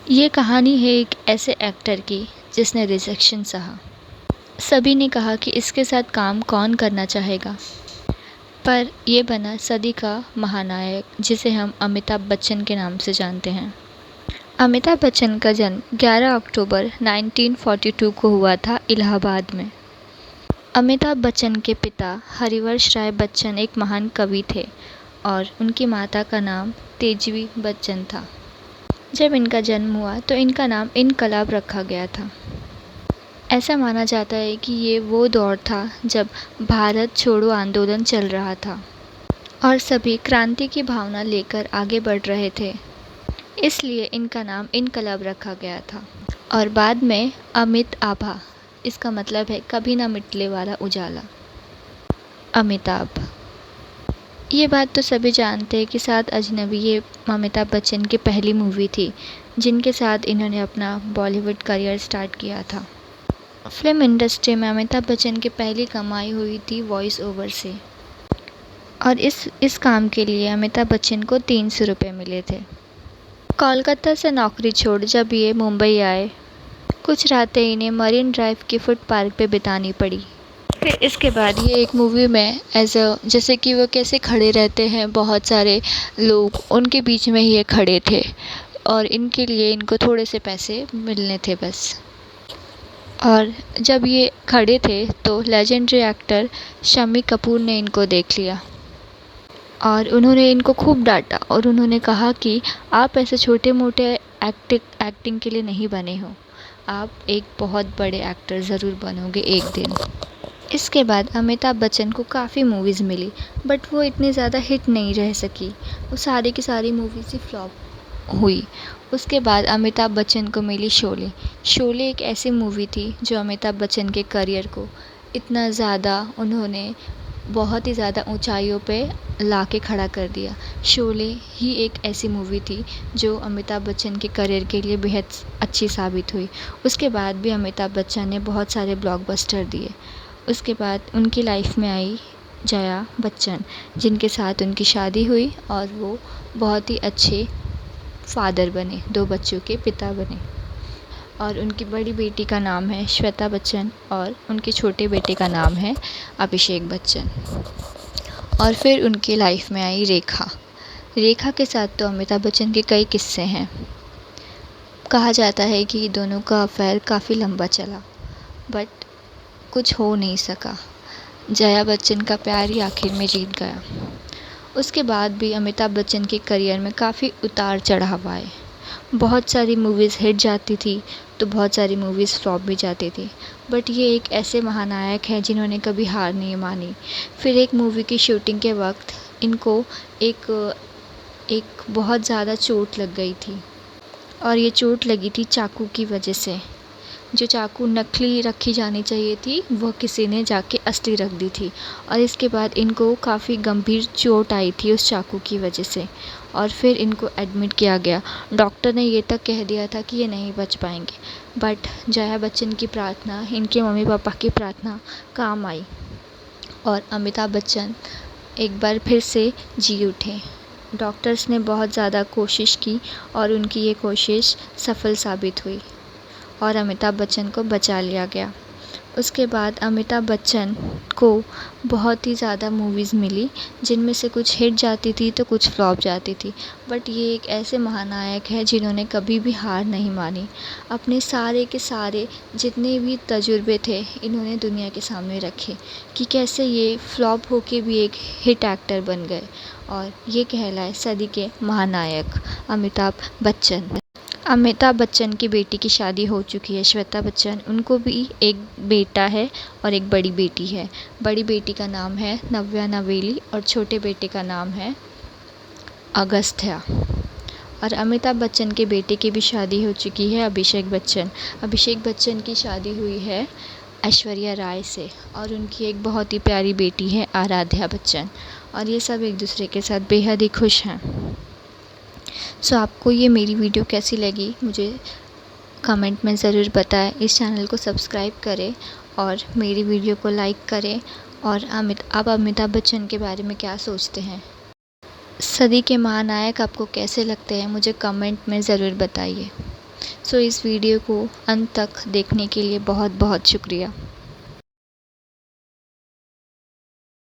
ये कहानी है एक ऐसे एक्टर की जिसने रिजेक्शन सहा। सभी ने कहा कि इसके साथ काम कौन करना चाहेगा, पर ये बना सदी का महानायक जिसे हम अमिताभ बच्चन के नाम से जानते हैं। अमिताभ बच्चन का जन्म 11 अक्टूबर 1942 को हुआ था इलाहाबाद में। अमिताभ बच्चन के पिता हरिवंश राय बच्चन एक महान कवि थे और उनकी माता का नाम तेजवी बच्चन था। जब इनका जन्म हुआ तो इनका नाम इनकलाब रखा गया था। ऐसा माना जाता है कि ये वो दौर था जब भारत छोड़ो आंदोलन चल रहा था और सभी क्रांति की भावना लेकर आगे बढ़ रहे थे, इसलिए इनका नाम इनकलाब रखा गया था। और बाद में अमित आभा, इसका मतलब है कभी ना मिटने वाला उजाला। अमिताभ, ये बात तो सभी जानते हैं कि सात अजनबी ये अमिताभ बच्चन की पहली मूवी थी जिनके साथ इन्होंने अपना बॉलीवुड करियर स्टार्ट किया था। फिल्म इंडस्ट्री में अमिताभ बच्चन की पहली कमाई हुई थी वॉइस ओवर से और इस काम के लिए अमिताभ बच्चन को 300 रुपये मिले थे। कोलकाता से नौकरी छोड़ जब ये मुंबई आए, कुछ रातें इन्हें मरीन ड्राइव के फुट पार्क पे बितानी पड़ी। फिर इसके बाद ये एक मूवी में जैसे कि वो कैसे खड़े रहते हैं, बहुत सारे लोग उनके बीच में ही ये खड़े थे और इनके लिए इनको थोड़े से पैसे मिलने थे बस। और जब ये खड़े थे तो लेजेंडरी एक्टर शम्मी कपूर ने इनको देख लिया और उन्होंने इनको खूब डांटा और उन्होंने कहा कि आप ऐसे छोटे मोटे एक्टिंग के लिए नहीं बने हो, आप एक बहुत बड़े एक्टर ज़रूर बनोगे एक दिन। इसके बाद अमिताभ बच्चन को काफ़ी मूवीज़ मिली, बट वो इतनी ज़्यादा हिट नहीं रह सकी। वो सारी की सारी मूवीज़ ही फ्लॉप हुई। उसके बाद अमिताभ बच्चन को मिली शोले। शोले एक ऐसी मूवी थी जो अमिताभ बच्चन के करियर को इतना ज़्यादा उन्होंने बहुत ही ज़्यादा ऊंचाइयों पे ला के खड़ा कर दिया। शोले ही एक ऐसी मूवी थी जो अमिताभ बच्चन के करियर के लिए बेहद अच्छी साबित हुई। उसके बाद भी अमिताभ बच्चन ने बहुत सारे ब्लॉकबस्टर दिए। उसके बाद उनकी लाइफ में आई जया बच्चन, जिनके साथ उनकी शादी हुई और वो बहुत ही अच्छे फादर बने, 2 बच्चों के पिता बने। और उनकी बड़ी बेटी का नाम है श्वेता बच्चन और उनके छोटे बेटे का नाम है अभिषेक बच्चन। और फिर उनकी लाइफ में आई रेखा। रेखा के साथ तो अमिताभ बच्चन के कई किस्से हैं। कहा जाता है कि दोनों का अफेयर काफ़ी लंबा चला, बट कुछ हो नहीं सका। जया बच्चन का प्यार ही आखिर में जीत गया। उसके बाद भी अमिताभ बच्चन के करियर में काफ़ी उतार चढ़ाव आए। बहुत सारी मूवीज़ हिट जाती थी तो बहुत सारी मूवीज़ फ्लॉप भी जाती थी, बट ये एक ऐसे महानायक हैं जिन्होंने कभी हार नहीं मानी। फिर एक मूवी की शूटिंग के वक्त इनको एक बहुत ज़्यादा चोट लग गई थी और ये चोट लगी थी चाकू की वजह से। जो चाकू नकली रखी जानी चाहिए थी वह किसी ने जाके असली रख दी थी और इसके बाद इनको काफ़ी गंभीर चोट आई थी उस चाकू की वजह से और फिर इनको एडमिट किया गया। डॉक्टर ने ये तक कह दिया था कि ये नहीं बच पाएंगे, बट जया बच्चन की प्रार्थना, इनके मम्मी पापा की प्रार्थना काम आई और अमिताभ बच्चन एक बार फिर से जी उठे। डॉक्टर्स ने बहुत ज़्यादा कोशिश की और उनकी ये कोशिश सफल साबित हुई और अमिताभ बच्चन को बचा लिया गया। उसके बाद अमिताभ बच्चन को बहुत ही ज़्यादा मूवीज़ मिली, जिनमें से कुछ हिट जाती थी तो कुछ फ्लॉप जाती थी, बट ये एक ऐसे महानायक है जिन्होंने कभी भी हार नहीं मानी। अपने सारे के सारे जितने भी तजुर्बे थे इन्होंने दुनिया के सामने रखे कि कैसे ये फ्लॉप होके भी एक हिट एक्टर बन गए और ये कहलाए सदी के महानायक अमिताभ बच्चन। अमिताभ बच्चन की बेटी की शादी हो चुकी है, श्वेता बच्चन। उनको भी एक बेटा है और एक बड़ी बेटी है। बड़ी बेटी का नाम है नव्या नवेली और छोटे बेटे का नाम है अगस्त्या। और अमिताभ बच्चन के बेटे की भी शादी हो चुकी है, अभिषेक बच्चन। अभिषेक बच्चन की शादी हुई है ऐश्वर्या राय से और उनकी एक बहुत ही प्यारी बेटी है आराध्या बच्चन और ये सब एक दूसरे के साथ बेहद ही खुश हैं। सो आपको ये मेरी वीडियो कैसी लगी मुझे कमेंट में ज़रूर बताएं। इस चैनल को सब्सक्राइब करें और मेरी वीडियो को लाइक करें। और आप अमिताभ बच्चन के बारे में क्या सोचते हैं, सदी के महानायक आपको कैसे लगते हैं, मुझे कमेंट में ज़रूर बताइए। सो इस वीडियो को अंत तक देखने के लिए बहुत बहुत शुक्रिया।